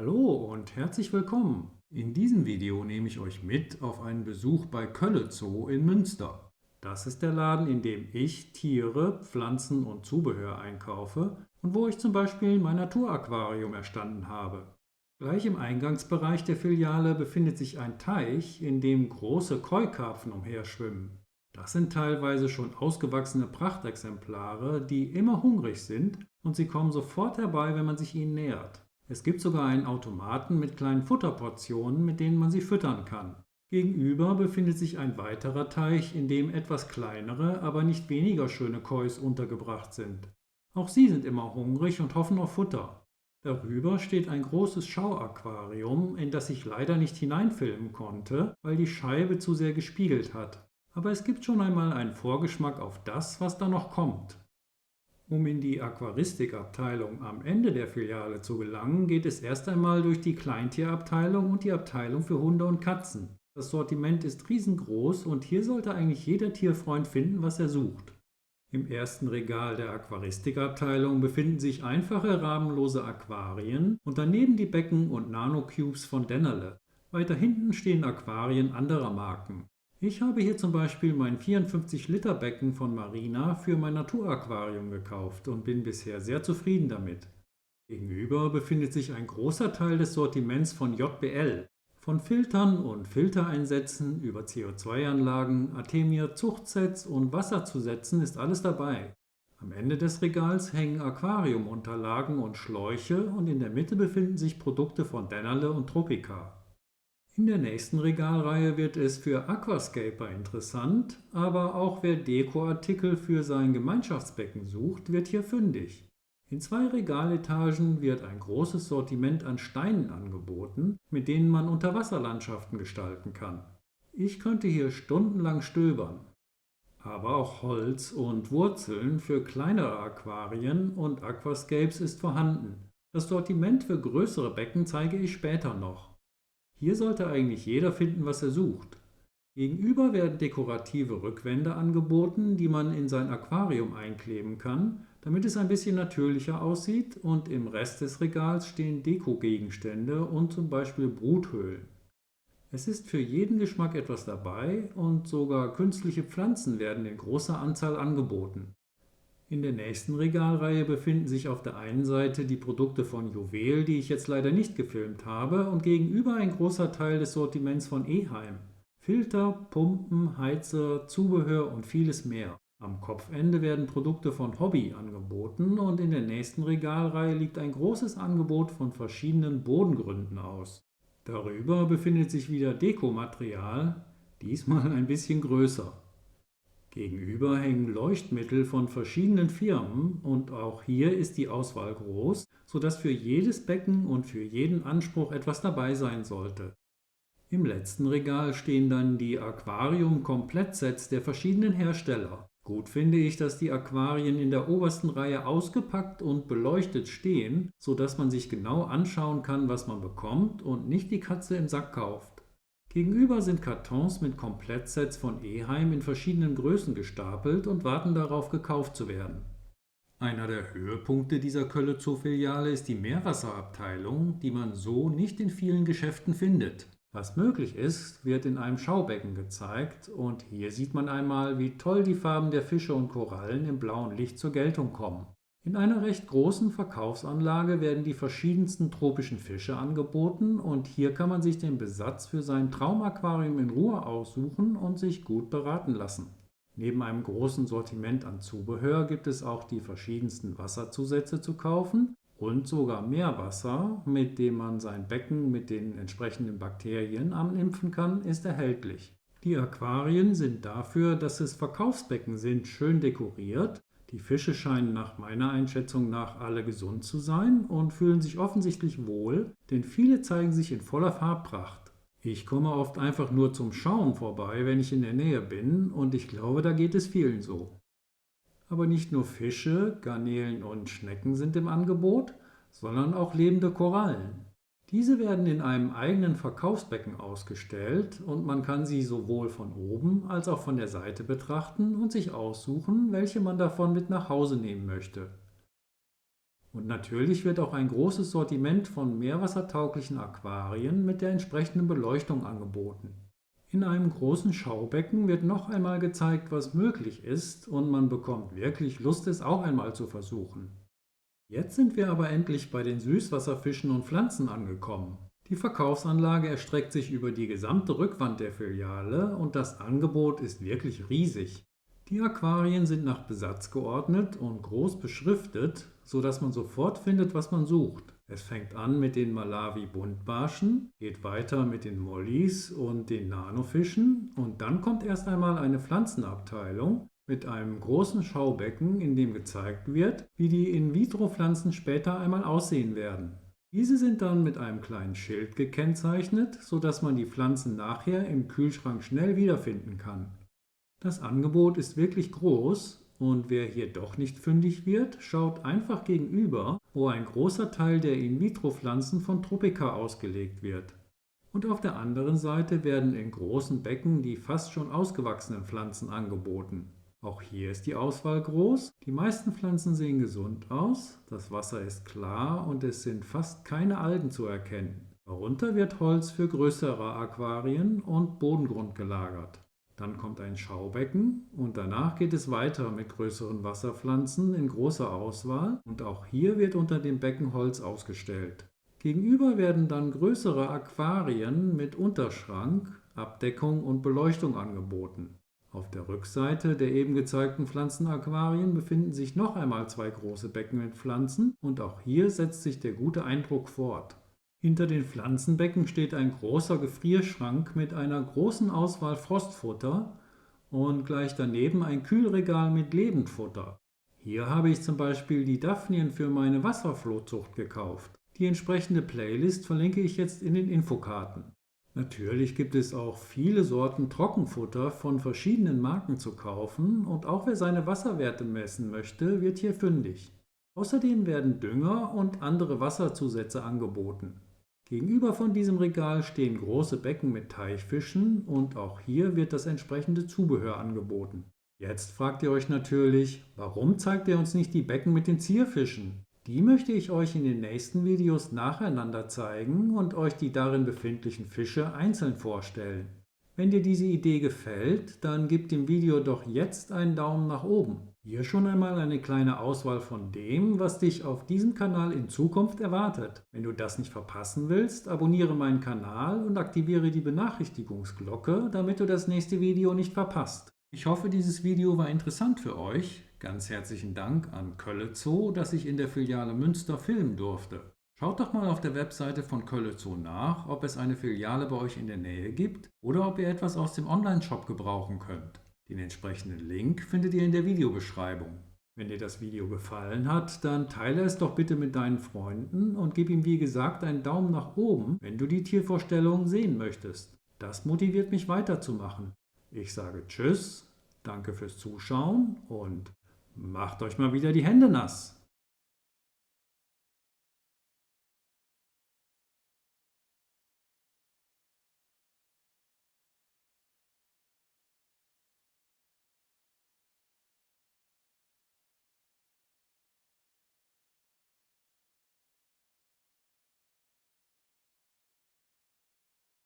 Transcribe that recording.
Hallo und herzlich willkommen. In diesem Video nehme ich euch mit auf einen Besuch bei Kölle Zoo in Münster. Das ist der Laden, in dem ich Tiere, Pflanzen und Zubehör einkaufe und wo ich zum Beispiel mein Naturaquarium erstanden habe. Gleich im Eingangsbereich der Filiale befindet sich ein Teich, in dem große Keukarpfen umherschwimmen. Das sind teilweise schon ausgewachsene Prachtexemplare, die immer hungrig sind und sie kommen sofort herbei, wenn man sich ihnen nähert. Es gibt sogar einen Automaten mit kleinen Futterportionen, mit denen man sie füttern kann. Gegenüber befindet sich ein weiterer Teich, in dem etwas kleinere, aber nicht weniger schöne Kois untergebracht sind. Auch sie sind immer hungrig und hoffen auf Futter. Darüber steht ein großes Schauaquarium, in das ich leider nicht hineinfilmen konnte, weil die Scheibe zu sehr gespiegelt hat. Aber es gibt schon einmal einen Vorgeschmack auf das, was da noch kommt. Um in die Aquaristikabteilung am Ende der Filiale zu gelangen, geht es erst einmal durch die Kleintierabteilung und die Abteilung für Hunde und Katzen. Das Sortiment ist riesengroß und hier sollte eigentlich jeder Tierfreund finden, was er sucht. Im ersten Regal der Aquaristikabteilung befinden sich einfache rahmenlose Aquarien und daneben die Becken und Nanocubes von Dennerle. Weiter hinten stehen Aquarien anderer Marken. Ich habe hier zum Beispiel mein 54-Liter-Becken von Marina für mein Naturaquarium gekauft und bin bisher sehr zufrieden damit. Gegenüber befindet sich ein großer Teil des Sortiments von JBL. Von Filtern und Filtereinsätzen über CO2-Anlagen, Artemia Zuchtsets und Wasserzusätzen ist alles dabei. Am Ende des Regals hängen Aquariumunterlagen und Schläuche und in der Mitte befinden sich Produkte von Dennerle und Tropica. In der nächsten Regalreihe wird es für Aquascaper interessant, aber auch wer Dekoartikel für sein Gemeinschaftsbecken sucht, wird hier fündig. In 2 Regaletagen wird ein großes Sortiment an Steinen angeboten, mit denen man Unterwasserlandschaften gestalten kann. Ich könnte hier stundenlang stöbern. Aber auch Holz und Wurzeln für kleinere Aquarien und Aquascapes ist vorhanden. Das Sortiment für größere Becken zeige ich später noch. Hier sollte eigentlich jeder finden, was er sucht. Gegenüber werden dekorative Rückwände angeboten, die man in sein Aquarium einkleben kann, damit es ein bisschen natürlicher aussieht, und im Rest des Regals stehen Dekogegenstände und zum Beispiel Bruthöhlen. Es ist für jeden Geschmack etwas dabei und sogar künstliche Pflanzen werden in großer Anzahl angeboten. In der nächsten Regalreihe befinden sich auf der einen Seite die Produkte von Juwel, die ich jetzt leider nicht gefilmt habe, und gegenüber ein großer Teil des Sortiments von Eheim. Filter, Pumpen, Heizer, Zubehör und vieles mehr. Am Kopfende werden Produkte von Hobby angeboten und in der nächsten Regalreihe liegt ein großes Angebot von verschiedenen Bodengründen aus. Darüber befindet sich wieder Dekomaterial, diesmal ein bisschen größer. Gegenüber hängen Leuchtmittel von verschiedenen Firmen und auch hier ist die Auswahl groß, sodass für jedes Becken und für jeden Anspruch etwas dabei sein sollte. Im letzten Regal stehen dann die Aquarium-Komplettsets der verschiedenen Hersteller. Gut finde ich, dass die Aquarien in der obersten Reihe ausgepackt und beleuchtet stehen, sodass man sich genau anschauen kann, was man bekommt und nicht die Katze im Sack kauft. Gegenüber sind Kartons mit Komplettsets von Eheim in verschiedenen Größen gestapelt und warten darauf, gekauft zu werden. Einer der Höhepunkte dieser Kölle Zoo-Filiale ist die Meerwasserabteilung, die man so nicht in vielen Geschäften findet. Was möglich ist, wird in einem Schaubecken gezeigt und hier sieht man einmal, wie toll die Farben der Fische und Korallen im blauen Licht zur Geltung kommen. In einer recht großen Verkaufsanlage werden die verschiedensten tropischen Fische angeboten und hier kann man sich den Besatz für sein Traumaquarium in Ruhe aussuchen und sich gut beraten lassen. Neben einem großen Sortiment an Zubehör gibt es auch die verschiedensten Wasserzusätze zu kaufen und sogar Meerwasser, mit dem man sein Becken mit den entsprechenden Bakterien animpfen kann, ist erhältlich. Die Aquarien sind dafür, dass es Verkaufsbecken sind, schön dekoriert. Die Fische scheinen nach meiner Einschätzung nach alle gesund zu sein und fühlen sich offensichtlich wohl, denn viele zeigen sich in voller Farbpracht. Ich komme oft einfach nur zum Schauen vorbei, wenn ich in der Nähe bin, und ich glaube, da geht es vielen so. Aber nicht nur Fische, Garnelen und Schnecken sind im Angebot, sondern auch lebende Korallen. Diese werden in einem eigenen Verkaufsbecken ausgestellt und man kann sie sowohl von oben als auch von der Seite betrachten und sich aussuchen, welche man davon mit nach Hause nehmen möchte. Und natürlich wird auch ein großes Sortiment von meerwassertauglichen Aquarien mit der entsprechenden Beleuchtung angeboten. In einem großen Schaubecken wird noch einmal gezeigt, was möglich ist, und man bekommt wirklich Lust, es auch einmal zu versuchen. Jetzt sind wir aber endlich bei den Süßwasserfischen und Pflanzen angekommen. Die Verkaufsanlage erstreckt sich über die gesamte Rückwand der Filiale und das Angebot ist wirklich riesig. Die Aquarien sind nach Besatz geordnet und groß beschriftet, sodass man sofort findet, was man sucht. Es fängt an mit den Malawi-Buntbarschen, geht weiter mit den Mollies und den Nanofischen und dann kommt erst einmal eine Pflanzenabteilung mit einem großen Schaubecken, in dem gezeigt wird, wie die In-vitro-Pflanzen später einmal aussehen werden. Diese sind dann mit einem kleinen Schild gekennzeichnet, sodass man die Pflanzen nachher im Kühlschrank schnell wiederfinden kann. Das Angebot ist wirklich groß und wer hier doch nicht fündig wird, schaut einfach gegenüber, wo ein großer Teil der In-vitro-Pflanzen von Tropica ausgelegt wird. Und auf der anderen Seite werden in großen Becken die fast schon ausgewachsenen Pflanzen angeboten. Auch hier ist die Auswahl groß, die meisten Pflanzen sehen gesund aus, das Wasser ist klar und es sind fast keine Algen zu erkennen. Darunter wird Holz für größere Aquarien und Bodengrund gelagert. Dann kommt ein Schaubecken und danach geht es weiter mit größeren Wasserpflanzen in großer Auswahl und auch hier wird unter dem Becken Holz ausgestellt. Gegenüber werden dann größere Aquarien mit Unterschrank, Abdeckung und Beleuchtung angeboten. Auf der Rückseite der eben gezeigten Pflanzenaquarien befinden sich noch einmal 2 große Becken mit Pflanzen und auch hier setzt sich der gute Eindruck fort. Hinter den Pflanzenbecken steht ein großer Gefrierschrank mit einer großen Auswahl Frostfutter und gleich daneben ein Kühlregal mit Lebendfutter. Hier habe ich zum Beispiel die Daphnien für meine Wasserflohzucht gekauft. Die entsprechende Playlist verlinke ich jetzt in den Infokarten. Natürlich gibt es auch viele Sorten Trockenfutter von verschiedenen Marken zu kaufen und auch wer seine Wasserwerte messen möchte, wird hier fündig. Außerdem werden Dünger und andere Wasserzusätze angeboten. Gegenüber von diesem Regal stehen große Becken mit Teichfischen und auch hier wird das entsprechende Zubehör angeboten. Jetzt fragt ihr euch natürlich, warum zeigt er uns nicht die Becken mit den Zierfischen? Die möchte ich euch in den nächsten Videos nacheinander zeigen und euch die darin befindlichen Fische einzeln vorstellen. Wenn dir diese Idee gefällt, dann gib dem Video doch jetzt einen Daumen nach oben. Hier schon einmal eine kleine Auswahl von dem, was dich auf diesem Kanal in Zukunft erwartet. Wenn du das nicht verpassen willst, abonniere meinen Kanal und aktiviere die Benachrichtigungsglocke, damit du das nächste Video nicht verpasst. Ich hoffe, dieses Video war interessant für euch. Ganz herzlichen Dank an Kölle Zoo, dass ich in der Filiale Münster filmen durfte. Schaut doch mal auf der Webseite von Kölle Zoo nach, ob es eine Filiale bei euch in der Nähe gibt oder ob ihr etwas aus dem Online-Shop gebrauchen könnt. Den entsprechenden Link findet ihr in der Videobeschreibung. Wenn dir das Video gefallen hat, dann teile es doch bitte mit deinen Freunden und gib ihm wie gesagt einen Daumen nach oben, wenn du die Tiervorstellung sehen möchtest. Das motiviert mich weiterzumachen. Ich sage Tschüss, danke fürs Zuschauen und macht euch mal wieder die Hände nass.